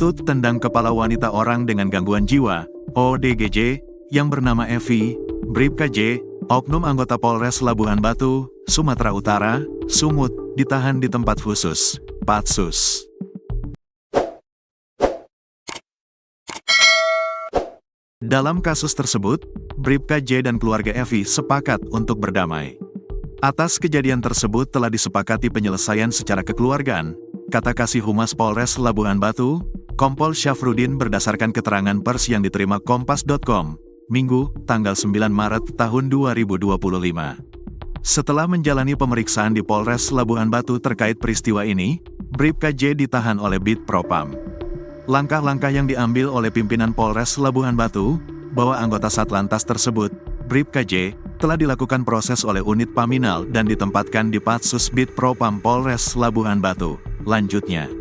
Patut tendang kepala wanita orang dengan gangguan jiwa, ODGJ, yang bernama Evi, Bribka J, oknum anggota Polres Labuhan Batu, Sumatera Utara, Sumut, ditahan di tempat khusus, Patsus. Dalam kasus tersebut, Bribka J dan keluarga Evi sepakat untuk berdamai. Atas kejadian tersebut telah disepakati penyelesaian secara kekeluargaan, kata Kasih Humas Polres Labuhan Batu, Kompol Syafruddin berdasarkan keterangan pers yang diterima Kompas.com, Minggu, tanggal 9 Maret tahun 2025. Setelah menjalani pemeriksaan di Polres Labuhan Batu terkait peristiwa ini, Bribka J ditahan oleh Bid Propam. Langkah-langkah yang diambil oleh pimpinan Polres Labuhan Batu, bahwa anggota Satlantas tersebut, Bribka J, telah dilakukan proses oleh unit Paminal dan ditempatkan di Patsus Bid Propam Polres Labuhan Batu. Lanjutnya,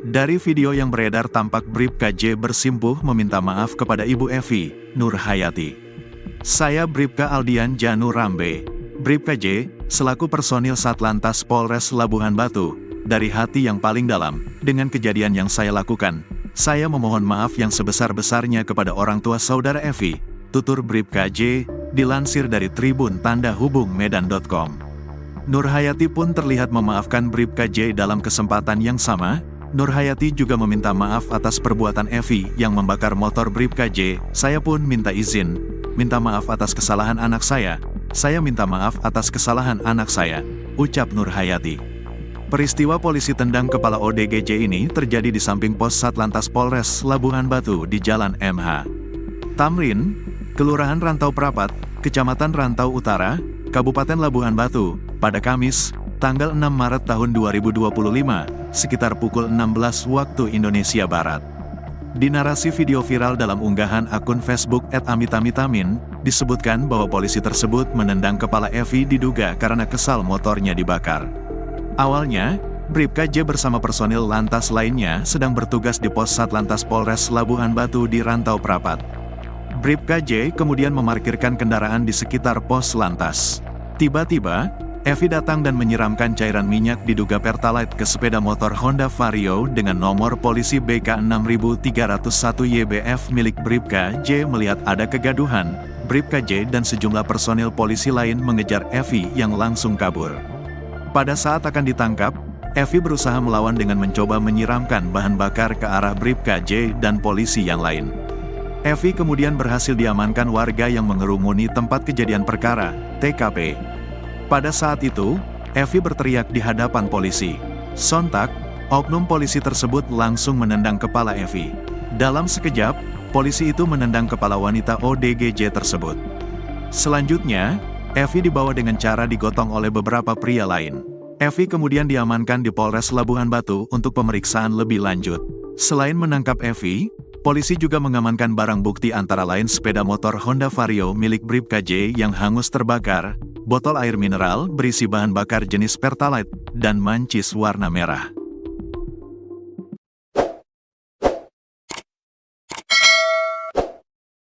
dari video yang beredar tampak Bribka J bersimpuh meminta maaf kepada Ibu Evi, Nur Hayati. Saya Bribka Aldian Janu Rambe, Bribka J, selaku personil Satlantas Polres Labuhan Batu, dari hati yang paling dalam, dengan kejadian yang saya lakukan, saya memohon maaf yang sebesar-besarnya kepada orang tua saudara Evi, tutur Bribka J, dilansir dari Tribun Tanda Hubung Medan.com. Nur Hayati pun terlihat memaafkan Bribka J dalam kesempatan yang sama. Nur Hayati juga meminta maaf atas perbuatan Evi yang membakar motor Bribka J. Saya pun minta izin, minta maaf atas kesalahan anak saya minta maaf atas kesalahan anak saya, ucap Nur Hayati. Peristiwa polisi tendang kepala ODGJ ini terjadi di samping pos Satlantas Polres Labuhan Batu di Jalan MH Tamrin, Kelurahan Rantau Prapat, Kecamatan Rantau Utara, Kabupaten Labuhan Batu, pada Kamis, tanggal 6 Maret tahun 2025, sekitar pukul 16 waktu Indonesia Barat. Di narasi video viral dalam unggahan akun Facebook @amitamitamin, disebutkan bahwa polisi tersebut menendang kepala Evi diduga karena kesal motornya dibakar. Awalnya, Bribka J bersama personil lantas lainnya sedang bertugas di pos Satlantas Polres Labuhan Batu di Rantau Prapat. Bribka J kemudian memarkirkan kendaraan di sekitar pos lantas. Tiba-tiba, Evi datang dan menyiramkan cairan minyak diduga Pertalite ke sepeda motor Honda Vario dengan nomor polisi BK 6301 YBF milik Bribka J. Melihat ada kegaduhan, Bribka J dan sejumlah personil polisi lain mengejar Evi yang langsung kabur. Pada saat akan ditangkap, Evi berusaha melawan dengan mencoba menyiramkan bahan bakar ke arah Bribka J dan polisi yang lain. Evi kemudian berhasil diamankan warga yang mengerumuni tempat kejadian perkara, TKP. Pada saat itu, Evi berteriak di hadapan polisi. Sontak, oknum polisi tersebut langsung menendang kepala Evi. Dalam sekejap, polisi itu menendang kepala wanita ODGJ tersebut. Selanjutnya, Evi dibawa dengan cara digotong oleh beberapa pria lain. Evi kemudian diamankan di Polres Labuhan Batu untuk pemeriksaan lebih lanjut. Selain menangkap Evi, polisi juga mengamankan barang bukti antara lain sepeda motor Honda Vario milik Bribka J yang hangus terbakar, botol air mineral berisi bahan bakar jenis Pertalite, dan mancis warna merah.